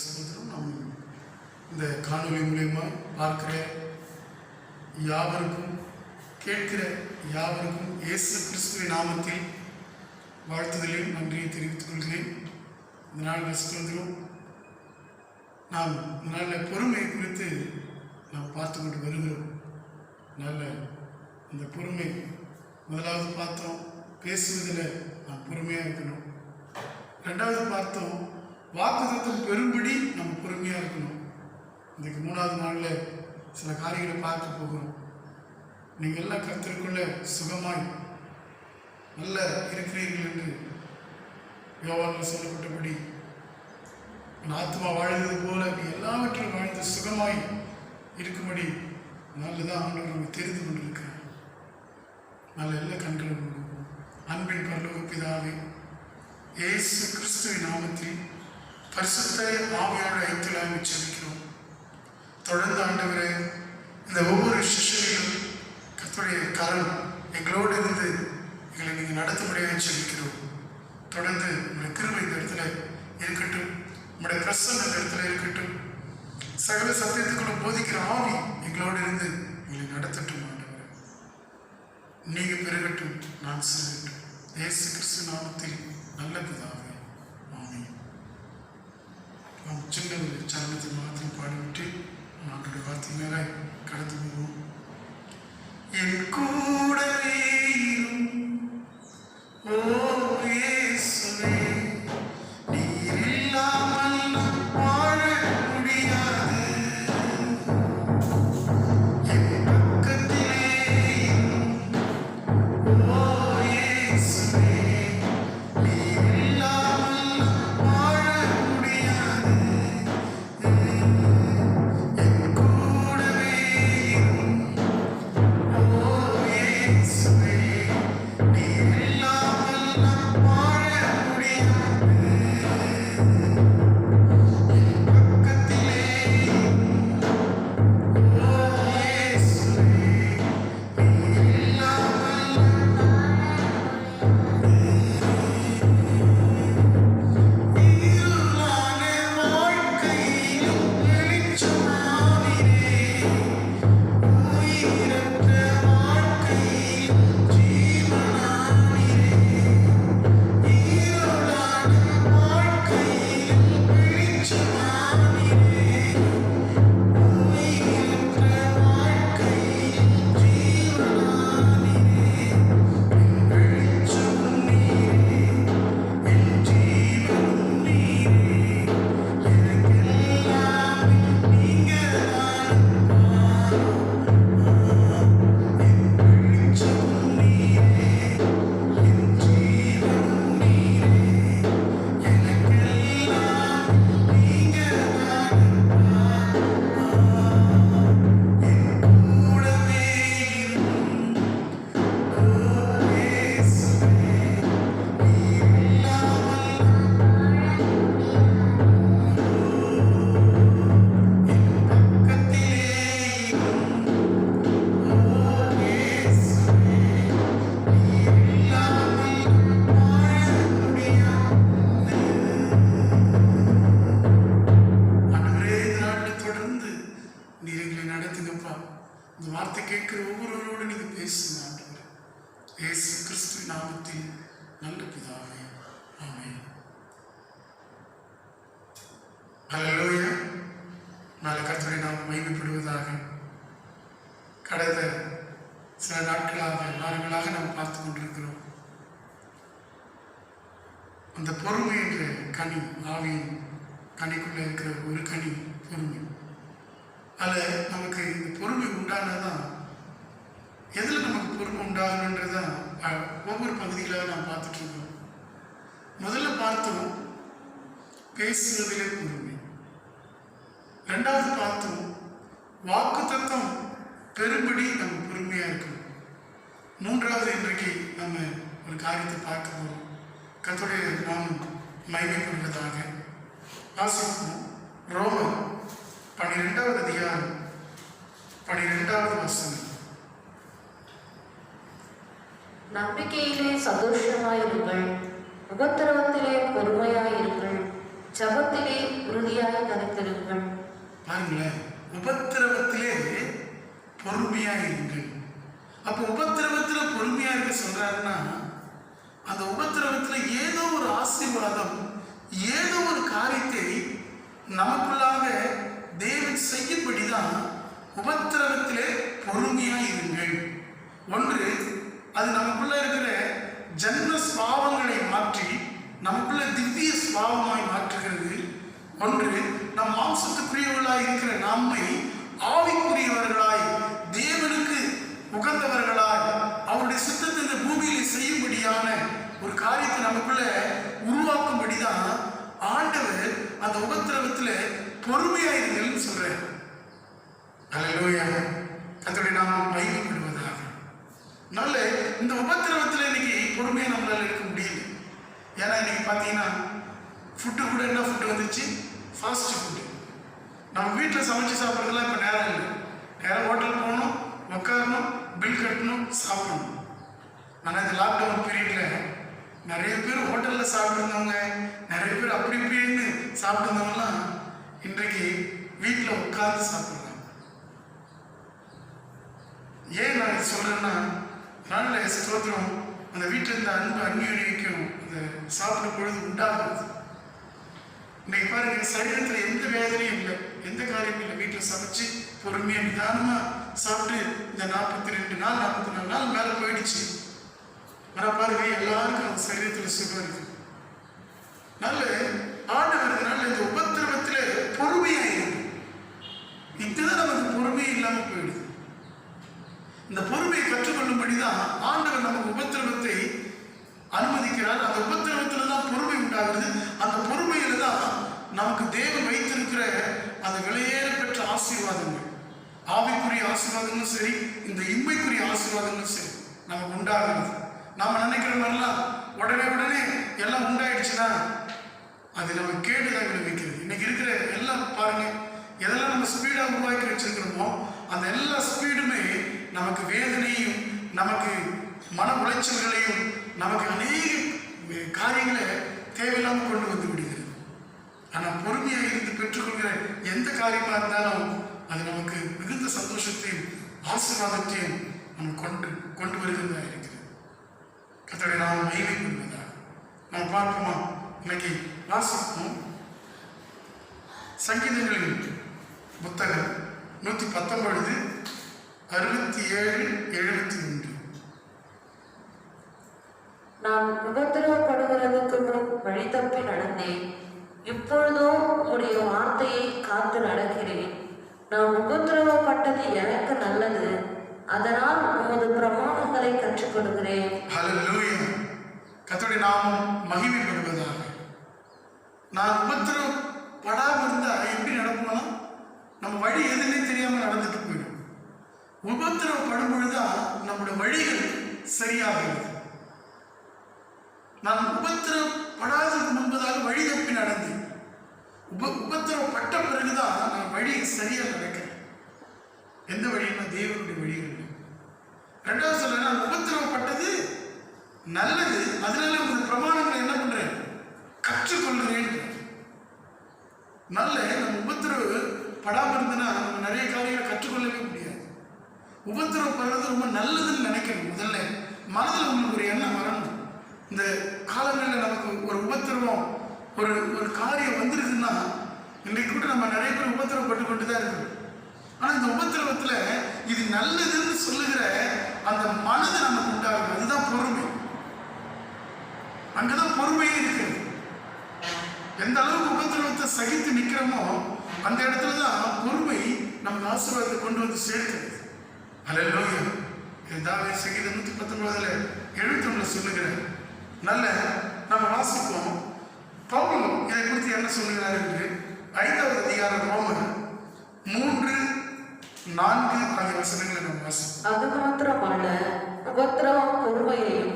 ஸ்தோத்திரம். நாம் இந்த காணொலி மூலியமாக பார்க்கிற யாவருக்கும் கேட்கிற யாவருக்கும் இயேசு கிறிஸ்துவின் நாமத்தில் வாழ்த்துதலையும் நன்றியை தெரிவித்துக் கொள்கிறேன். இந்த நாள் ஸ்தோத்திரம். நாம் நல்ல பொறுமை குறித்து நாம் பார்த்து கொண்டு வருகிறோம். நல்ல அந்த பொறுமை முதலாவது பார்த்தோம், பேசுவதில் நாம் பொறுமையாக இருக்கணும். ரெண்டாவது பார்த்தோம், வாக்குத்தத்தம் பெரும்படி நம்ம பொறுமையாக இருக்கணும். இன்றைக்கு மூணாவது நாளில் சில காரியங்களை பார்க்க போகிறோம். நீங்கள் எல்லாம் கர்த்தருக்குள்ள சுகமாய் நல்ல இருக்கிறீர்கள் என்று யோவானில் சொல்லப்பட்டபடி ஆத்மா வாழ்ந்தது போல நீ எல்லாவற்றையும் வாழ்ந்து சுகமாய் இருக்கும்படி நல்லதான் ஆண்டவர் நம்ம தெரிந்து கொண்டிருக்கிறார். நல்ல எல்லா கண்களும் அன்பின் பரலோக பிதாவே, இயேசு கிறிஸ்துவின் நாமத்தில் பரிசுத்த ஆவியோட ஐக்கியமாக செபிக்கிறோம். தொடர்ந்து ஆண்டவரே, இந்த ஒவ்வொரு சிஷ்யர்களும் கர்த்தருடைய கரம் எங்களோடு இருந்து எங்களை நீங்கள் நடத்தும்படியாக செபிக்கிறோம். தொடர்ந்து உங்களுடைய கிருபை இந்த இடத்துல இருக்கட்டும், உங்களுடைய பிரசன்னம் இந்த இடத்துல இருக்கட்டும். சகல சத்தியத்துக்குள்ள போதிக்கிற ஆவி எங்களோடு இருந்து எங்களை நடத்தட்டும். ஆண்டவரே, நீங்கள் பெருகட்டும், நான் சிறுகட்டும். இயேசு கிறிஸ்து நாமத்தில் நல்ல பிதாவே, ஆமென். நாம் சின்ன ஒரு சரணத்தை மாத்திரம் பாடிவிட்டு நம்மளுடைய வார்த்தை மேலே கடந்து போவோம். என் கூடவே ஓ இயேசுவே, நீர் இல்லாமல் நான் வாழ முடியாது. என் பக்கத்திலே ஓ இயேசுவே, நீர் இல்லாமல் நான் வாழ முடியாது. என் கூடவே ஓ இயேசுவே, நீர் இல்லாமல் நான் வாழ முடியாது. என் பக்கத்திலே ஓ இயேசுவே, நீர் இல்லாமல் இருளான வாழ்க்கையிலும் வெளிச்சமானீரே, உயிரற்ற வாழ்க்கையிலும் ஜீவனானீரே. இருளான வாழ்க்கையிலும் வெளிச்சமானீரே, உயிரற்ற வாழ்க்கையிலும் ஜீவனானீரே. என் வெளிச்சமும் நீரே, என் ஜீவனும் நீரே, எனக்கெல்லாம் நீங்கதானப்பா. என் வெளிச்சமும் நீரே, என் ஜீவனும் நீரே, எனக்கெல்லாம் நீங்கதானப்பா. என் கூடவே இரும் ஓ இயேசுவே, நீர் இல்லாமல் என் பக்கத்திலே ஓ இயேசுவே, நீர் இல்லாமல் வாழ முடியாது. ஆண்டவரே, இந்த நாட்டில் தொடர்ந்து நீர் எங்களை நடத்துங்கப்பா. இந்த வார்த்தை கேட்கிற ஒவ்வொருவரோடு நீங்க பேசுங்க ஆண்டவரே. இயேசு கிறிஸ்துவின் நாமத்தில் நல்ல பிதாவே, ஆமென். ஹல்லேலூயா. நல்ல கர்த்தரை நாம் மகிமைப்படுவதாக. கடந்த சில நாட்களாக வாரங்களாக நாம் பார்த்து கொண்டிருக்கிறோம். அந்த பொறுமை என்ற கனி, ஆவியின் கனிக்குள்ள இருக்கிற ஒரு கனி பொறுமை. அதில் நமக்கு இந்த பொறுமை உண்டானதான், எதில் நமக்கு பொறுமை உண்டாகணுன்றதான் ஒவ்வொரு பகுதிகளாக நாம் பார்த்துட்டு இருக்கோம். முதல்ல பார்த்தோம் பேசுவதிலே பொறுமை. ரெண்டாவது பார்த்தோம் வாக்குத்தத்தம் பெரும்படி நம்ம பொறுமையாக இருக்கணும். மூன்றாவது இன்றைக்கு நம்ம ஒரு காரியத்தை பார்க்க போகிறோம். கர்த்தருடைய நாமம் மகிமைப்படுவதாக. வாசிப்போம். ரோமர் 12வது அதிகாரம் 12வது வசனம். நம்பிக்கையிலே சந்தோஷமாயிருங்கள், உபத்திரவத்திலே பொறுமையாயிருங்கள், ஜபத்திலே உறுதியாய் பாருங்களேன், உபத்திரவத்திலே பொறுமையா இருங்கள். அப்போ உபத்திரவத்துல பொறுமையா இருக்க சொல்றாருன்னா, அந்த உபத்திரவத்துல ஏதோ ஒரு ஆசீர்வாதம், ஏதோ ஒரு காரியத்தை நமக்குள்ளாக தேவன் செய்யும்படிதான் உபத்திரவத்திலே பொறுமையா இருங்கள். ஒன்று, அது நமக்குள்ள இருக்கிற ஜன்ம ஸ்வாவங்களை மாற்றி நமக்குள்ள திவ்ய ஸ்வாவமாய் மாற்றுகிறது. ஒன்று, நம் மாம்சத்துக்குரியவர்களாய் இருக்கிற நம்மை ஆவிக்குரியவர்களாய், தேவனுக்கு உகந்தவர்களாய், அவருடைய சித்தத்தை இந்த பூமியில் செய்யும்படியான ஒரு காரியத்தை நமக்குள்ள உருவாக்கும்படிதான் ஆண்டவர் அந்த உபத்திரவத்துல பொறுமையாயிருங்கள்னு சொல்றார். அல்லேலூயா, கர்த்தருடைய நாமம் மகிமைப்படுவதாக. நல்ல இந்த உபத்திரவத்துல இன்னைக்கு பொறுமையா நம்மளால இருக்க முடியல. ஏன்னா இன்னைக்கு பார்த்தீங்கன்னா ஃபுட்டு கூட என்ன ஃபுட்டு வந்துச்சு? Fast food. நம்ம வீட்டில் சமைச்சு சாப்பிட்றதுலாம் இப்போ நேரம் இல்லை. நேரம் ஹோட்டல் போகணும், உட்காரணும், பில் கட்டணும், சாப்பிடணும். ஆனால் இந்த லாக்டவுன் பீரியடில் நிறைய பேர் ஹோட்டலில் சாப்பிட்ருந்தவங்க, நிறைய பேர் அப்படி இப்படின்னு சாப்பிட்ருந்தவங்கலாம் இன்றைக்கு வீட்டில் உட்கார்ந்து சாப்பிட்றாங்க. ஏன் நான் இது சொல்கிறேன்னா, நல்ல ஸ்தோத்திரம், அந்த வீட்டில் இருந்த அன்பு அங்கீகரிக்கும் அந்த சாப்பிடும் பொழுது உண்டாகிறது. இன்னைக்கு பாருங்க, சரீரத்தில் எந்த வேதனையும் இல்லை, எந்த காரியமும் இல்லை. வீட்டில் சமைச்சு பொறுமையாக நிதானமாக சாப்பிட்டு இந்த 42 நாள் 44 நாள் மேலே போயிடுச்சு. ஆனால் பாருங்க, எல்லாருக்கும் அந்த சரீரத்தில் சுகம் இருக்கு. நல்ல ஆண்டவர்களால் இந்த உபத்திரவத்தில் பொறுமையாக இருக்கு. இதுதான் நமக்கு பொறுமையே இல்லாமல் போயிடுது. இந்த பொறுமையை கற்றுக்கொள்ளும்படிதான் ஆண்டவர் நமக்கு உபத்திரவத்தை அனுமதிக்கிறார். அந்த உபத்திரவத்தில் தான் பொறுமை உண்டாகிறது. அந்த பொறுமையில தான் நமக்கு தேவன் வைத்திருக்கிற அந்த விலையேற பெற்ற ஆசீர்வாதங்கள், ஆவிக்குரிய ஆசீர்வாதங்களும் சரி, இந்த இம்மைக்குரிய ஆசீர்வாதங்களும் சரி நமக்கு உண்டாகிறது. நாம நினைக்கிற மாதிரிலாம் உடனே எல்லாம் உண்டாயிடுச்சுன்னா அது நம்ம கேட்டுதான் விளைவிக்கிறது. இன்னைக்கு இருக்கிற எல்லாம் பாருங்க, எதெல்லாம் நம்ம ஸ்பீடாக உருவாக்கி வச்சிருக்கிறோமோ அந்த எல்லா ஸ்பீடுமே நமக்கு வேதனையும், நமக்கு மன உளைச்சல்களையும், நமக்கு அநேக காரியங்களை தேவையில்லாமல் கொண்டு வந்து விடுகிறது. ஆனால் பொறுமையாக இருந்து பெற்றுக்கொள்கிற எந்த காரியமாக இருந்தாலும் அது நமக்கு மிகுந்த சந்தோஷத்தையும் ஆசீர்வாதத்தையும் நம்ம கொண்டு வருகிறதா இருக்கிறது. கர்த்தருடைய நாமம் மகிமைப்படுவதாக. நம்ம பார்ப்போமா? இன்னைக்கு வாசிப்போம். சங்கீதங்களின் புத்தகம் 119 67 73. நான் உபத்திரவப்படுகிறதுக்கு முன் வழி தப்பி நடந்தேன், இப்பொழுதோ உம்முடைய வார்த்தையை காத்து நடக்கிறேன். நான் உபத்திரவப்பட்டது எனக்கு நல்லது, அதனால் உமது பிரமாணங்களை கற்றுக்கொள்கிறேன். ஹல்லேலூயா, கர்த்தருடைய நாமம் மகிமைப்படுவதாக. நான் உபத்திரவப்படாமல் இருந்தா எப்படி நடப்போம்னா, நம்ம வழி எதுன்னே தெரியாம நடந்துட்டு போயிடும். உபத்திரவப்படும் பொழுதுதான் நம்முடைய வழிகள் சரியாகிறது. நான் உபத்திரவப்படாததுக்கு முன்பதாக வழி தப்பி நடந்தேன். உபத்திரவப்பட்ட பிறகுதான் நான் வழி சரியா நடக்கிறேன். எந்த வழின்னா தேவனுடைய வழிகள். ரெண்டாவது சொல்ல, நான் உபத்திரவப்பட்டது நல்லது, அதனால உங்க பிரமாணங்களை என்ன பண்றேன்? கற்றுக்கொள்கிறேன். நல்ல நம்ம உபத்திரவப்படாமல் இருந்தனா நம்ம நிறைய காரியங்களை கற்றுக்கொள்ளவே முடியாது. உபத்திரவப்படுறது ரொம்ப நல்லதுன்னு நினைக்கணும். முதல்ல மனதில் உங்களுக்கு ஒரு எண்ணம் வரணும். இந்த காலங்களில் நமக்கு ஒரு உபத்திரவம், ஒரு காரியம் வந்துருக்குன்னா, இன்றைக்கு கூட நம்ம நிறைய பேர் உபத்திரவப்பட்டு கொண்டு தான் இருக்கிறோம். ஆனால் இந்த உபத்திரவத்தில் இது நல்லதுன்னு சொல்லுகிற அந்த மனது நமக்கு உண்டாகும். அதுதான் பொறுமை. அங்கதான் பொறுமையே இருக்கிறது. எந்த அளவுக்கு உபத்திரவத்தை சகித்து நிற்கிறோமோ அந்த இடத்துல தான் பொறுமை நமக்கு ஆசீர்வாதத்தை கொண்டு வந்து சேர்க்கிறது. அல்லேலூயா. தாவீது சங்கீதம் 119 71 சொல்லுகிறார். நல்ல நம்ம வாசிப்போம். பவுல் இதை குறித்து என்ன சொல்லுகிறார் என்று 5வது அதிகாரம் ரோமர் 3-4 ஆகிய வசனங்களை நம்ம வாசிப்போம். அது மாத்திரமல்ல, உபத்திரவம் பொறுமையையும்,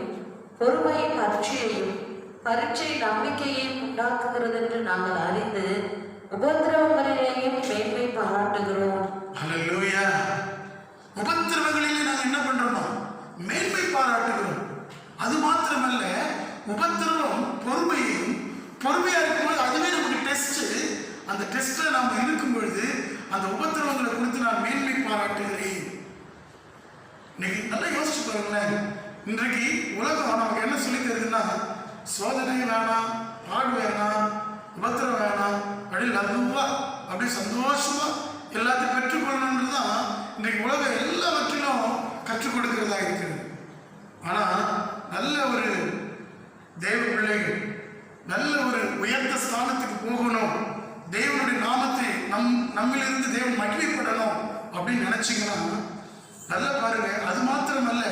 பொறுமை பரீட்சையையும், பரீட்சை நம்பிக்கையையும் உண்டாக்குகிறது என்று நாங்கள் அறிந்து உபத்திரவங்களிலேயும் மேன்மை பாராட்டுகிறோம். அல்லேலூயா. உபத்திரவங்களிலே நாங்கள் என்ன பண்றோம்? மேன்மை பாராட்டுகிறோம். அது மாத்திரமல்ல, உபத்திரவம் பொறுமையையும், பொறுமையா இருக்கும்போது அதுவே நமக்கு டெஸ்ட். அந்த டெஸ்ட்ல நாம இருக்கும் பொழுது அந்த உபத்திரவங்களை குறித்து நான் மேன்மை பாராட்டுகிறேன். இன்னைக்கு நல்லா யோசிச்சு பாருங்களேன். இன்றைக்கு உலகம் நமக்கு என்ன சொல்லி தருதுன்னா, சோதனை வேணாம், பாடு வேணாம், உபத்திரம் வேணாம், அப்படி லகுவா அப்படி சந்தோஷமா எல்லாத்தையும் பெற்றுக்கொள்ளணுன்றது தான் இன்றைக்கு உலகம் எல்லாவற்றிலும் கற்றுக் கொடுக்கிறதா இருக்கிறது. ஆனா நல்ல ஒரு தேவ பிள்ளைகள் நல்ல ஒரு உயர்ந்த ஸ்தானத்துக்கு போகணும், தேவனுடைய நாமத்தை நம்மிலிருந்து தேவன் மகிமைப்படணும் அப்படின்னு நினைச்சீங்கன்னா நல்லா பாருங்க. அது மாத்திரமல்ல,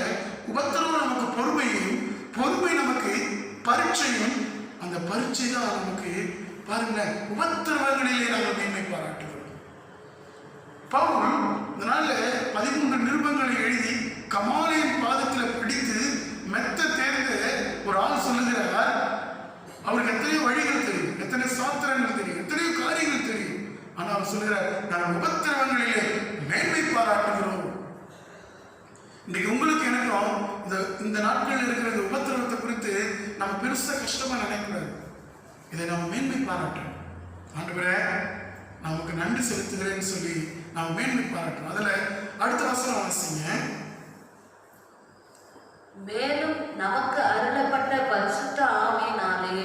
உபத்திரவம் நமக்கு பொறுமையும், பொறுமை நமக்கு பரீட்சையும், அந்த பரீட்சை தான் நமக்கு பாருங்க உபத்திரவங்களிலே நாங்கள் மேன்மை பாராட்டுகிறோம். பவுல் இதனால 13 நிருபங்களை எழுதி கமாலியின் பாதத்தில் பிடித்து மெத்த தேர்ந்த ஒரு ஆள் சொல்லுகிறார். அவருக்கு எத்தனையோ வழிகள் தெரியும், எத்தனை சாத்திரங்கள் தெரியும், எத்தனையோ காரியங்கள் தெரியும். ஆனா அவர் சொல்லுகிறார், நான் உபத்திரவங்களிலே மேன்மை பாராட்டுகிறோம். இன்னைக்கு உங்களுக்கு எனக்கும் இந்த நாட்களில் இருக்கிற இந்த உபத்திரவத்தை குறித்து நம்ம பெருசா கஷ்டமா நினைக்கூடாது. இதை நம்ம மேன்மை பாராட்டுறோம். ஆண்டவரே நமக்கு நன்றி செலுத்துகிறேன்னு சொல்லி நாம் மேன்மை பாராட்டுறோம். அதுல அடுத்த வசனம் வாசிங்க. மேலும் நமக்கு அருளப்பட்ட பரிசுத்த ஆவியினாலே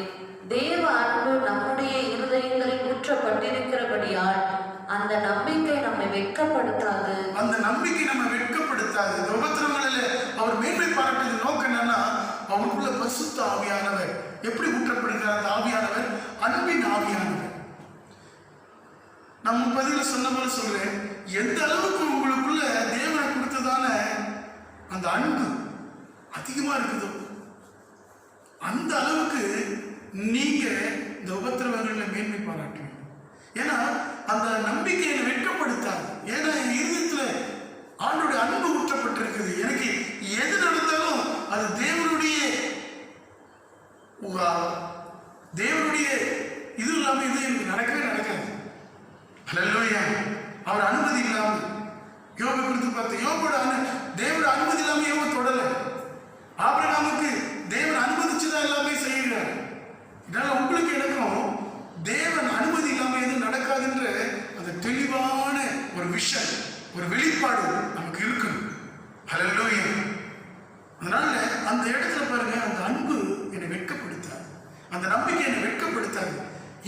தேவ அன்பு நம்முடைய இருதயங்களில் ஊற்றப்பட்டிருக்கிறபடியால் அந்த நம்பிக்கை நம்மை வெட்கப்படுத்தாது. அந்த நம்பிக்கை நம்ம வெட்கப்படுத்தாது. இந்த உபத்திரவங்களில் அவர் மேன்மை பாராட்டுறது நோக்கம் என்னன்னா, அவருக்குள்ள பரிசுத்த ஆவியானவர் எப்படி ஊற்றப்படுகிறார்? அந்த ஆவியானவர் அன்பின் ஆவியானவர். நம்ம பதில சொன்ன போல சொல்றேன், எந்த அளவுக்கு உங்களுக்குள்ள தேவனை கொடுத்ததான அந்த அன்பு அதிகமா இருக்குதோ அந்த அளவுக்கு நீங்க இந்த உபத்திரவங்களில் மேன்மை பாராட்டுவீங்க. ஏன்னா அந்த நம்பிக்கையை வெட்கப்படுத்தாது. ஏன்னா என் இருதயத்துல ஆண்டோடைய அன்பு ஊற்றப்பட்டிருக்குது. எனக்கு எது நடந்தாலும் அது தேவனுடைய இது இல்லாம இது எனக்கு நடக்கவே நடக்காது. அல்லேலூயா. அவர் அனுமதி இல்லாம யோபை குறித்து பார்த்து, யோபோட தேவனோட அனுமதி இல்லாம யோபை தொடல. ஆபிரகாமுக்கு தேவன் அனுமதிச்சுதான் எல்லாமே செய்கிறார். இதனால உங்களுக்கு எனக்கும் தேவன் அனுமதி இல்லாம எதுவும் நடக்காதுன்ற அந்த தெளிவான ஒரு விஷன், ஒரு வெளிப்பாடு நமக்கு இருக்கணும். அல்லேலூயா. அதனால அந்த இடத்துல பாருங்க, அந்த அன்பு என்னை வெட்கப்படுத்தாது, அந்த நம்பிக்கை என்னை வெட்கப்படுத்தாது.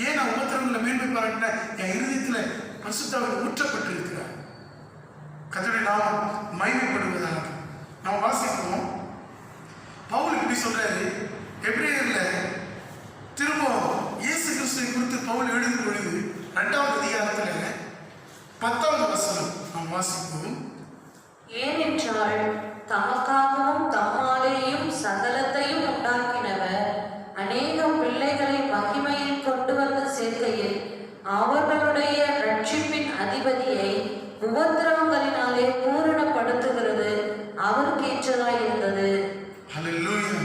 ஏன் நான் உபத்திரவங்களை மேன்மை பாராட்டின? என் இருதயத்துல பரிசுத்தாவின் ஊற்றப்பட்டு இருக்கிறார். கர்த்தருடைய நாமம் மகிமைப்படுவதாக. நம்ம வாசிப்போம். பவுல் இப்படி சொல்றாரு. எபிரேயர்ல திரும்ப இயேசு கிறிஸ்துவை குறித்து பவுல் எழுதும் பொழுது 2வது அதிகாரத்துல 10வது வசனம் நாம் வாசிப்போம். ஏனென்றால் தமக்காகவும் தம்மாலேயும் சகலத்தையும் உண்டாக்கினவர் அநேக பிள்ளைகளை மகிமையில் கொண்டு வந்து சேர்க்கையில் அவர்களுடைய ரட்சிப்பின் அதிபதியை உபத்திரவங்களினாலே பூரணப்படுத்துகிறது அவருக்கு ஏற்றதாய் இருந்தது. ஹல்லேலூயா.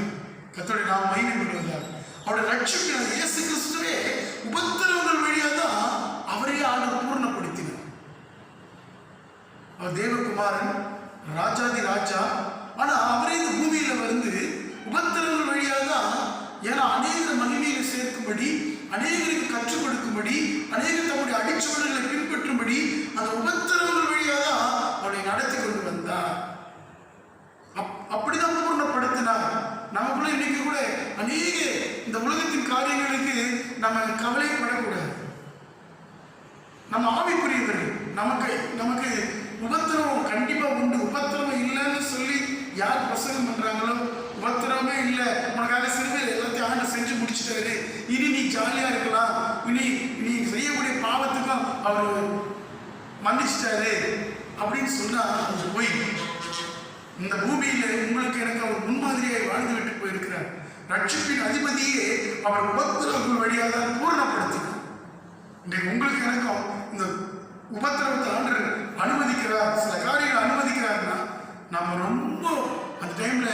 கர்த்தருடைய நாமம் மகிமைப்படுவதாக. அவருடைய ரட்சிப்பின் இயேசு கிறிஸ்துவே உபத்திரவங்கள் வழியாக தான் அவரே ஆண்டவர் பூர்ணப்படுத்தினார். அவர் தேவகுமாரன், ராஜாதி ராஜா. ஆனா அவரே இந்த பூமியில வந்து உபத்திரவங்கள் வழியாக தான், ஏன்னா அநேகர் மகிமையில சேர்க்கும்படி, அநேகருக்கு கற்றுக் கொடுக்கும்படி, அநேகர் தம்முடைய அடிச்சுவடுகளை பின்பற்றும்படி அந்த உபத்திரவங்கள் வழியாக தான் அவரை நடத்தி கொண்டு வந்தார். அப்படிதான் பூர்ணப்படுத்தினார். நமக்குள்ள இன்னைக்கு கூட அநேக இந்த உலகத்தின் காரியங்களுக்கு நம்ம கவலைப்படக்கூடாது. நம்ம ஆவிக்குரியவர்கள். நமக்கு உபத்திரவம் கண்டிப்பா உண்டு. உபத்திரவம் இல்லைன்னு சொல்லி யார் பிரசங்கம் பண்றாங்களோ, உபத்திரவமே இல்லை, உனக்காக சிறுவை எல்லாத்தையும் ஆண்டு செஞ்சு முடிச்சுட்டாரு, இனி நீ ஜாலியா இருக்கலாம், இனி நீ செய்யக்கூடிய பாவத்துக்கும் அவர் மன்னிச்சிட்டாரு அப்படின்னு சொன்னா அது போய். இந்த பூமியில உங்களுக்கு எனக்கு அவர் முன்மாதிரியை வாழ்ந்து விட்டு போயிருக்கிறார். ரட்சிப்பின் அதிபதியே அவர் உபத்திரவங்கள் வழியாக தான் பூர்ணப்படுத்தினார். இன்றைக்கு உங்களுக்கு எனக்கும் இந்த உபத்திரவத்தை ஆண்டு அனுமதிக்கிறார், சில காரியங்களை அனுமதிக்கிறாருன்னா நம்ம ரொம்ப அந்த டைம்ல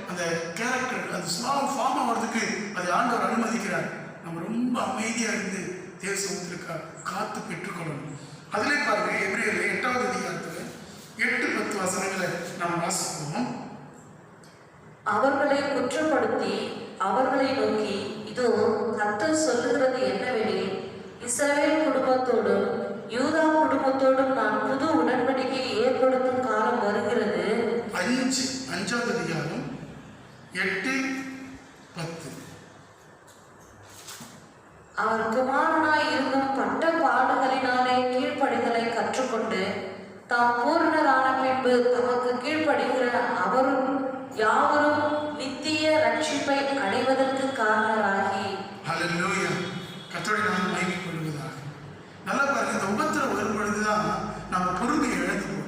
அந்த கேரக்டர் அந்த ஸ்மால் ஃபார்ம் ஆகிறதுக்கு அதை ஆண்டவர் அனுமதிக்கிறார். நம்ம ரொம்ப அமைதியா இருந்து தேவ சமூகத்திற்கு காத்து பெற்றுக்கொள்ளணும். அதிலே பாருங்க, எபிரேயர்ல 8வது அதிகாரத்துல 8-10 வசனங்களை நாம் வாசிப்போம். அவர்களை குற்றப்படுத்தி அவர்களை நோக்கி, இதோ கர்த்தர் சொல்லுகிறது என்னவெனில், இஸ்ரவேல் குடும்பத்தோடும் யூதா குடும்பத்தோடும் நான் புது உடன்படிக்கையை ஏற்படுத்தும் காலம் வருகிறது. 5வது அதிகாரம் 8-10. அவர் குமாரனாய் இருந்தும் பட்ட பாடுகளினாலே கீழ்ப்படிதலை கற்றுக்கொண்டு தாம் பூரணரான பின்பு தமக்கு கீழ்ப்படுகிற அவரும் யாவரும் நித்திய ரட்சிப்பை அடைவதற்கு காரணராகி. ஹல்லேலூயா. கர்த்தருடைய நாமம் மகிமைப்படுவதாக. நல்லா பாருங்க, இந்த உபத்திரம் வரும் பொழுதுதான் நம்ம பொறுமையை இழந்துப்போம்.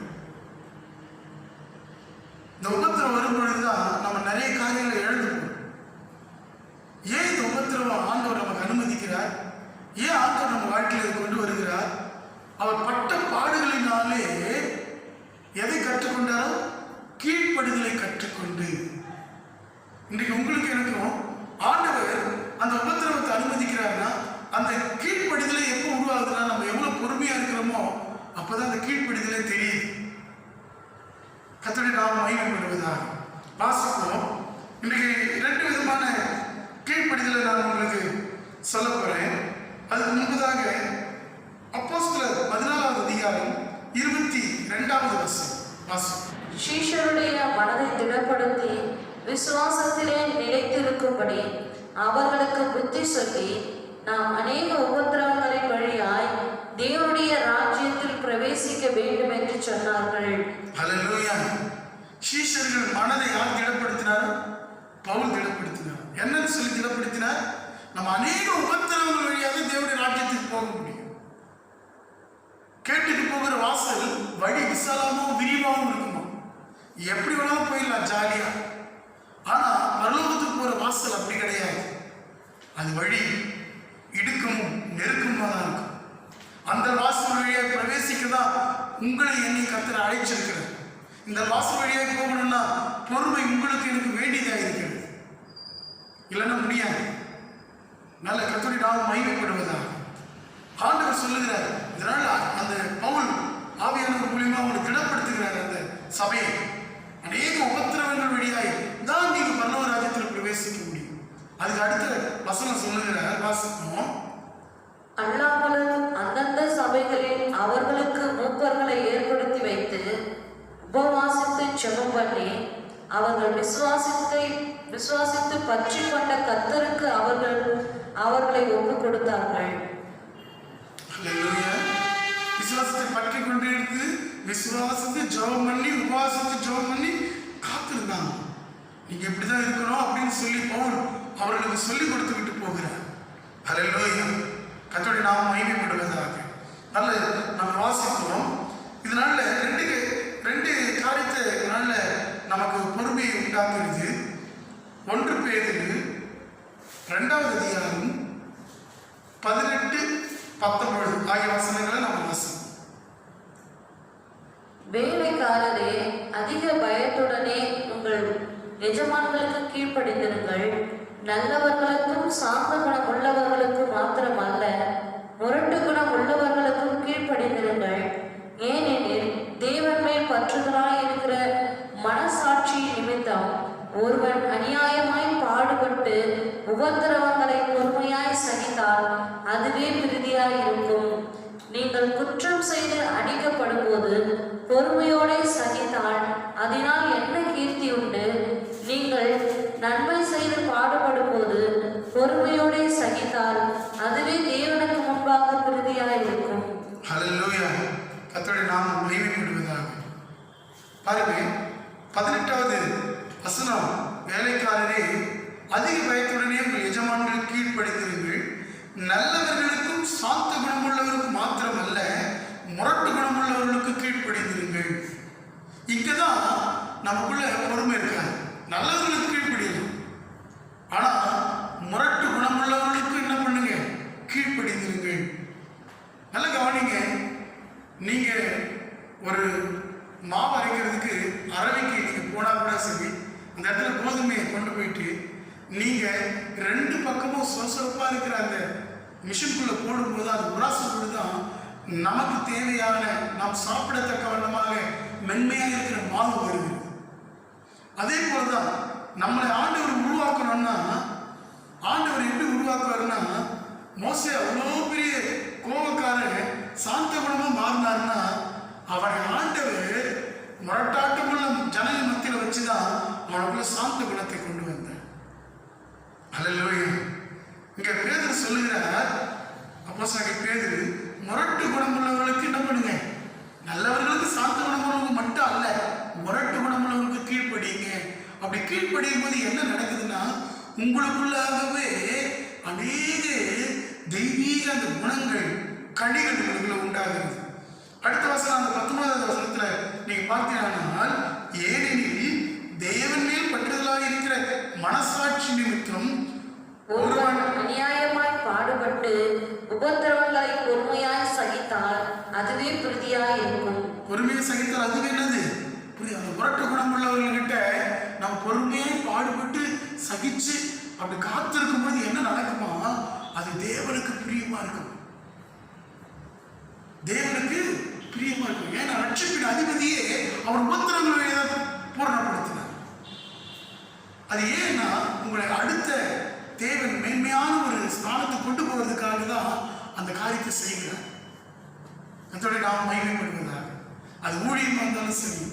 இந்த உபத்திரம் வரும் பொழுதுதான் நம்ம நிறைய காரியங்களை இழந்துப்போம். ஏன் இந்த உபத்திரம் ஆண்டவர் நமக்கு அனுமதிக்கிறார்? ஏன் ஆண்டவர் நம்ம வாழ்க்கையில் கொண்டு வருகிறார்? அவர் பட்ட பாடுகளினாலே எதை கற்றுக்கொண்டாரோ? கீழ்ப்படிதலை கற்றுக்கொண்டு. இன்றைக்கு உங்களுக்கு எனக்கும் ஆண்டவர் அந்த உபத்திரவத்தை அனுமதிக்கிறார்னா, அந்த கீழ்ப்படிதலை எப்போ உருவாகுதுன்னா, நம்ம எவ்வளவு பொறுமையா இருக்கிறோமோ அப்பதான் அந்த கீழ்ப்படிதலே தெரியுது. கர்த்தருடைய நாமம் மகிமைப்படுவதாக. வாசிப்போம். இன்றைக்கு 2 விதமான கீழ்ப்படிதலை நான் உங்களுக்கு சொல்ல போறேன். அதுக்கு முன்பதாக அப்போஸ்தலர் 14வது அதிகாரம் 22வது வசனம் வாசிப்போம். சீஷருடைய மனதை திடப்படுத்தி விசுவாசத்திலே நிலைத்திருக்கும்படி அவர்களுக்கு புத்தி சொல்லி, நாம் அநேக உபத்திரவங்களின் வழியாய் தேவனுடைய ராஜ்யத்தில் பிரவேசிக்க வேண்டும் என்று சொன்னார்கள். ஹல்லேலூயா. சீஷர்கள் மனதை யார் திடப்படுத்தினார்? பவுல் திடப்படுத்தினார். என்னன்னு சொல்லி திடப்படுத்தினார்? நம்ம அநேக உபத்திரவங்கள் வழியாக தேவனுடைய ராஜ்யத்துக்கு போக முடியும். கேட்டுக்கு போகிற வாசல் வழி விசாலமும் விரிவாகவும் இருக்குமா? எப்படி வேணாலும் போயிடலாம் ஜாலியா. ஆனா பரலோகத்துக்கு போற வாசல் அப்படி கிடையாது. அது வழி இடுக்கமும் நெருக்கமா தான் இருக்கும். அந்த வாசல் வழியாக பிரவேசிக்க தான் உங்களை என்னை கர்த்தர் அழைச்சிருக்கிறார். இந்த வாசல் வழியாக போகணும்னா பொறுமை உங்களுக்கு எனக்கு வேண்டியதாக இருக்கிறது. இல்லைன்னா முடியாது. நல்ல கர்த்தருடைய நாமம் மகிமைப்படுவதாக. ஆண்டவர் சொல்லுகிறார். இதனால அந்த பவுல் ஆவியானவர் மூலியமா அவங்களை திடப்படுத்துகிறார். அந்த சபையை அநேக உபத்திரவங்கள் வழியாய் தான் நீங்க பரலோக ராஜ்யத்தில் பிரவேசிக்க முடியும். அதுக்கு அடுத்த வசனம் சொல்லுகிறார், வாசிப்போம். அல்லாமலும் அந்தந்த சபைகளில் அவர்களுக்கு மூப்பர்களை ஏற்படுத்தி வைத்து உபவாசித்து ஜெபம் பண்ணி அவர்கள் விசுவாசித்து பற்றி கொண்ட கர்த்தருக்கு அவர்களை ஒப்புக் கொடுத்தார்கள். விசுவாசத்தை பற்றி கொண்டு இருந்து விசுவாசத்தை ஜெபம் பண்ணி உபவாசித்து ஜெபம் பண்ணி காத்திருந்தாங்க. நீங்க இப்படிதான் இருக்கணும் அப்படின்னு சொல்லி பவுல் அவர்களுக்கு சொல்லி கொடுத்து விட்டு போகிறார். ஹல்லேலூயா. கர்த்தருடைய நாமம் மகிமைப்படுவதாக. நல்ல நம்ம வாசிக்கிறோம். இதனால ரெண்டு காரியத்தை இதனால நமக்கு பொறுமையை உண்டாக்குறது. 1 பேதுரு 2வது அதிகாரம் 18-19 ஆகிய வசனங்களை நம்ம வாசிப்போம். வேலைக்காரரே, அதிக பயத்துடனே உங்கள் எஜமான்களுக்கு கீழ்ப்படிந்திருங்கள். நல்லவர்களுக்கும் சாந்த குணம் உள்ளவர்களுக்கும் மாத்திரமல்ல, முரட்டு குணம் உள்ளவர்களுக்கும் கீழ்ப்படிந்திருங்கள். ஏனெனில் தேவன் மேல் பற்றுதலாய் இருக்கிற மனசாட்சி நிமித்தம் ஒருவன் அநியாயமாய் பாடுபட்டு உபத்திரவங்களை பொறுமையாய் சகித்தால் அதுவே பிரதியாய் இருக்கும். நீங்கள் குற்றம் செய்து அடிக்கப்படும் போது பொறுமையோட சகித்தால் அதனால் என்ன கீர்த்தி உண்டு? நீங்கள் நன்மை செய்து பாடுபடும் போது பொறுமையோட சகித்தால் அதுவே தேவனுக்கு முன்பாக பிரதியாய் இருக்கும். ஹல்லேலூயா. கர்த்தருடைய நாமம் மகிமைப்படுவதாக. பாருங்க, 18வது வசனம். வேலைக்காரரே, அதிக பயத்துடனே உங்கள் எஜமான்கள் கீழ்ப்படிந்திருங்கள். நல்லவர்களுக்கும் சாந்த குணமுள்ளவருக்கும் மாத்திரமல்ல, முரட்டு குணமுள்ளவர்களுக்கு கீழ்ப்படிந்திருங்கள். இங்கதான் நமக்குள்ள பொறுமை இருக்காது. நல்லவர்களுக்கு கீழ்ப்படியலாம். ஆனா முரட்டு குணமுள்ளவர்களுக்கு என்ன பண்ணுங்க? கீழ்ப்படிந்திருங்கள். நல்ல கவனிங்க. நீங்க ஒரு மாவு அரைக்கிறதுக்கு அரவைக்கு நீங்க போனா கூட சரி, அந்த இடத்துல கோதுமையை கொண்டு போயிட்டு நீங்க 2 பக்கமும் சொசொப்பா இருக்கிற அந்த மிஷின்குள்ள போடும்போது அது உராசும் பொழுதுதான் நமக்கு தேவையான நாம் சாப்பிடத்தக்க வண்ணமாக மென்மையாக இருக்கிற மாவு வருகிறது. அதே போலதான் நம்மளை ஆண்டவர் உருவாக்கணும்னா, ஆண்டவர் எப்படி உருவாக்குவாருன்னா, மோசே அவ்வளோ பெரிய கோபக்காரன் சாந்த குணம் மாறினார்னா அவனை ஆண்டவர் முரட்டாட்டமுள்ள ஜனங்கள் மத்தியில் வச்சுதான் அவனுக்குள்ள சாந்த குணத்தை கொண்டு வந்தார். அல்லேலூயா. இங்க பேதுரு சொல்லுகிறார், அப்போஸ்தலனாகிய பேதுரு, முரட்டு குணமுள்ளவர்களுக்கு என்ன பண்ணுங்க, நல்லவர்களுக்கு சாந்த குணமுள்ளவங்க மட்டும் அல்ல, முரட்டு குணமுள்ளவர்களுக்கு கீழ்ப்படிங்க. அப்படி கீழ்ப்படியும் போது என்ன நடக்குதுன்னா, உங்களுக்குள்ளாகவே அநேக தெய்வீக அந்த குணங்கள் கனிகள் உங்களுக்குள்ள உண்டாகிறது. அடுத்த வசனம், அந்த 19வது வசனத்துல நீங்க பார்த்தீங்கன்னா, ஏனெனில் தேவன் மேல் பற்றுதலாக இருக்கிற மனசாட்சி நிமித்தம் ஒருவன் அநியாயமாய் பாடுபட்டு உபத்திரவங்களை பொறுமையாய் சகித்தால் அதுவே பிரதியாய் இருக்கும். பொறுமையை சகித்தால் அதுவே என்னது? அந்த முரட்டு குணம் உள்ளவர்கிட்ட நம்ம பொறுமையாய் பாடுபட்டு சகிச்சு அப்படி காத்திருக்கும் போது என்ன நடக்குமா, அது தேவனுக்கு பிரியமா இருக்கும். தேவனுக்கு பிரியமா இருக்கும். ஏன்னா ரட்சிப்பின் அதிபதியே அவர் உபத்திரங்களை பூரணப்படுத்தினார். அது ஏன்னா உங்களை அடுத்த தேவன் மேன்மையான ஒரு ஸ்தானத்தை கொண்டு போவதற்காக தான் அந்த காரியத்தை செய்கிறார். அதோட நாம் மகிமைப்படுவதாக, அது ஊழியமாக இருந்தாலும் சரி,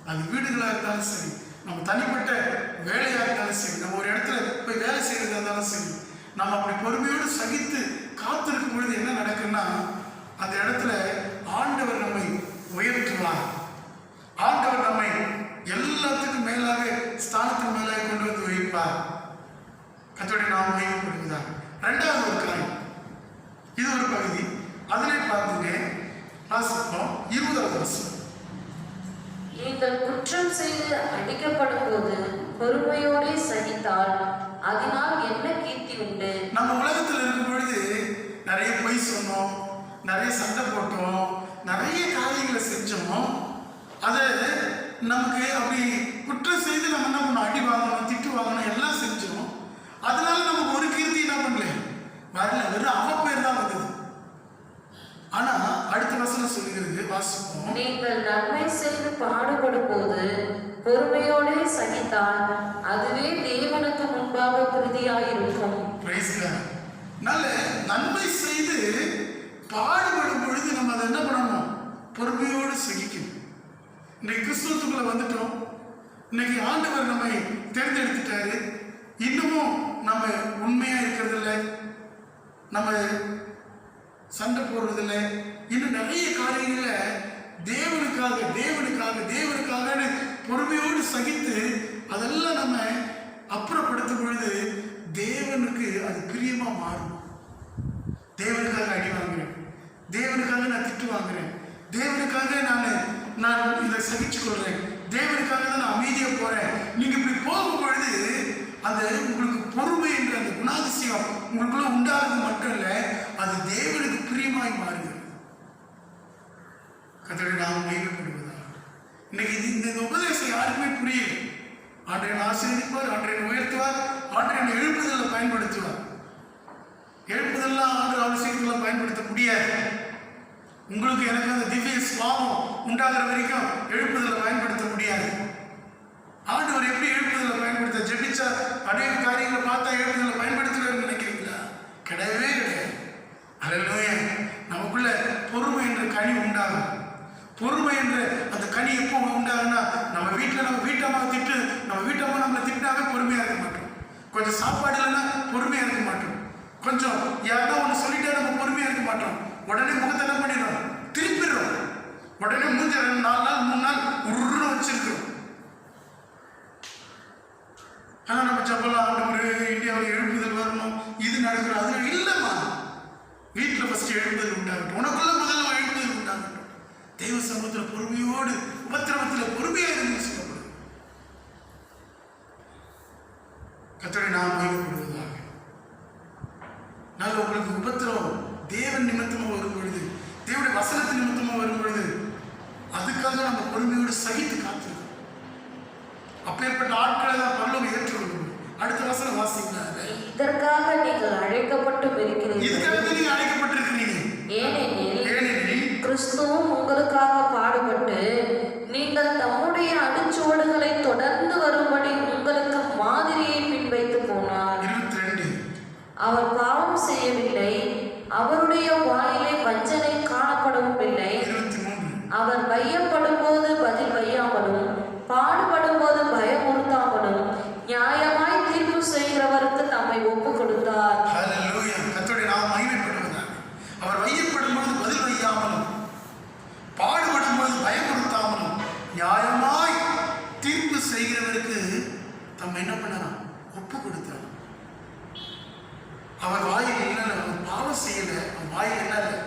அது வீடுகளாக இருந்தாலும் சரி, நம்ம தனிப்பட்ட வேலையாக இருந்தாலும் சரி, நம்ம ஒரு இடத்துல போய் வேலை செய்யறதா இருந்தாலும் சரி, நம்ம அப்படி பொறுமையோடு சகித்து காத்திருக்கும் பொழுது என்ன நடக்குன்னா, அந்த இடத்துல ஆண்டவர் நம்மை உயர்த்துவார். ஆண்டவர் நம்மை எல்லாத்துக்கும் மேலாக ஸ்தானத்துக்கு மேலாக கொண்டு வந்து வைப்பார். கர்த்தருடைய நாமம் மகிமைப்படுவதாக. இரண்டாவது ஒரு காரியம், இது ஒரு பகுதி, அதிலே பார்த்துங்க வாசிப்போம். 20வது வசனம், நீங்கள் குற்றம் செய்து அடிக்கப்படும் போது பொறுமையோடு சகித்தால் அதனால் என்ன கீர்த்தி உண்டு? நம்ம உலகத்தில் இருக்கும் பொழுது நிறைய பொய் சொன்னோம், நிறைய சண்டை போட்டோம், நிறைய காரியங்களை செஞ்சோம். அதை நமக்கு அப்படி குற்றம் செய்து நம்ம என்ன பண்ணோம், அடி வாங்கணும், திட்டு வாங்கணும், எல்லாம் செஞ்சோம். அதனால நமக்கு ஒரு கீர்த்தி என்ன பண்ணல, வரல, வெறும் அவப்பேர் தான் வந்தது. ஆனா அடுத்த வசனம் சொல்லுகிறது, வாசிப்போம். நீங்கள் நன்மை செய்து பாடுபடும் போது பொறுமையோடு சகித்தால் அதுவே தேவனுக்கு முன்பாக பிரதியாயிருக்கும். நல்ல நன்மை செய்து பாடுபடும் பொழுது நம்ம அதை என்ன பண்ணணும், பொறுமையோடு சகிக்கணும். இன்னைக்கு கிறிஸ்துவத்துக்குள்ள வந்துட்டோம், இன்னைக்கு ஆண்டவர் நம்மை தேர்ந்தெடுத்துட்டாரு. இன்னமும் நம்ம உண்மையா இருக்கிறதில்ல, நம்ம சண்டை போடுறதில்லை, இன்னும் நிறைய காரியங்கள தேவனுக்காக தேவனுக்காக தேவனுக்காக பொறுமையோடு சகித்து அதெல்லாம் நம்ம அப்புறப்படுத்தும் பொழுது தேவனுக்கு அது பிரியமா மாறும். தேவனுக்காக அடி வாங்குறேன், தேவனுக்காக நான் திட்டு வாங்குறேன், தேவனுக்காக நான் இதை சகிச்சு கொள்றேன், தேவனுக்காக தான் நான் அமைதியா போறேன். நீங்க இப்படி போகும் பொழுது அந்த உங்களுக்கு பொறுமை என்ற அந்த குணாதிசயம் உங்களுக்குள்ள உண்டாகிறது மட்டும் இல்ல, அது தேவனுக்கு பிரியமாய் மாறுகிறது. கர்த்தருடைய நாமம் மகிமைப்படுவதாக. இன்னைக்கு இந்த உபதேசம் யாருக்குமே புரியல. ஆண்டவரை ஆசீர்வதிப்பார், ஆண்டவரை உயர்த்துவார், ஆண்டவரை எழுப்புதல்ல பயன்படுத்துவார். எழுப்புதெல்லாம் ஆண்டு அவசியத்துல பயன்படுத்த முடியாது. உங்களுக்கு எனக்கு அந்த திவ்ய சுவாபம் உண்டாகிற வரைக்கும் எழுப்புதலை பயன்படுத்த முடியாது. ஆண்டவர் எப்படி எழுப்புதலை பயன்படுத்த, ஜெபிச்சா அநேக காரியங்களை பார்த்தா எழுப்புதலை பயன்படுத்துவார்னு நினைக்கிறீங்களா? கிடையவே கிடையாது. அல்லேலூயா. நமக்குள்ள பொறுமை என்ற கனி உண்டாகும். பொறுமை என்ற அந்த கனி எப்போ உண்டாகுன்னா, நம்ம வீட்டம்மா திட்டு, நம்ம வீட்டம்மா நம்மளை திட்டாவே பொறுமையா இருக்க மாட்டோம். கொஞ்சம் சாப்பாடு இல்லைன்னா பொறுமையா இருக்க மாட்டோம். கொஞ்சம் யாருன்னா ஒன்று சொல்லிட்டா நம்ம பொறுமையா இருக்க மாட்டோம். உடனே முகத்தை என்ன பண்ணிடுறோம், திருப்பிடுறோம். உடனே மூஞ்ச 4 நாள் 3 நாள் உருன்னு வச்சிருக்கிறோம். ஆனா நம்ம ஜபலாம், ஆண்டவரே இந்தியாவில் எழுப்புதல் வரணும், இது நடக்கணும், அது இல்லைம்மா. வீட்டில் ஃபர்ஸ்ட் எழுப்புதல் உண்டாகட்டும், உனக்குள்ள முதல்ல எழுப்புதல் உண்டாகட்டும். தெய்வ சமூகத்தில் பொறுமையோடு உபத்திரவத்தில் பொறுமையாக இருந்து சொல்லப்படுது. கர்த்தரை நாம் மகிமைப்படுவதாக. நல்ல உங்களுக்கு உபத்திரவம் தேவன் நிமித்தமாக வரும் பொழுது, தேவனுடைய வசனத்தின் நிமித்தமாக வரும் பொழுது, அதுக்காக நம்ம பொறுமையோடு சகித்து காத்திருக்கோம். அப்பேற்பட்ட ஆட்களை தான் பரலோகம் ஏற்றுக்கொள்ளும். அடுத்த வசனம் வாசிங்க. இதற்காக நீங்கள் அழைக்கப்பட்டும் இருக்கிறீர்கள். இதுக்காக நீங்க அழைக்கப்பட்டிருக்கிறீங்க. ஏனெனில் கிறிஸ்துவும் உங்களுக்காக பாடுபட்டு நீங்கள் தம்முடைய அடிச்சுவடுகளை தொடர்ந்து வரும்படி உங்களுக்கு மாதிரியை பின்வைத்து போனார். 22. அவர் பாவம் செய்யவில்லை, அவருடைய வாயிலே வஞ்சனை காணப்படவும் இல்லை. 23. அவர் வாயில் இல்லை, அவர் பாவம் செய்யலை, அவர் வாயில் என்ன இல்லை,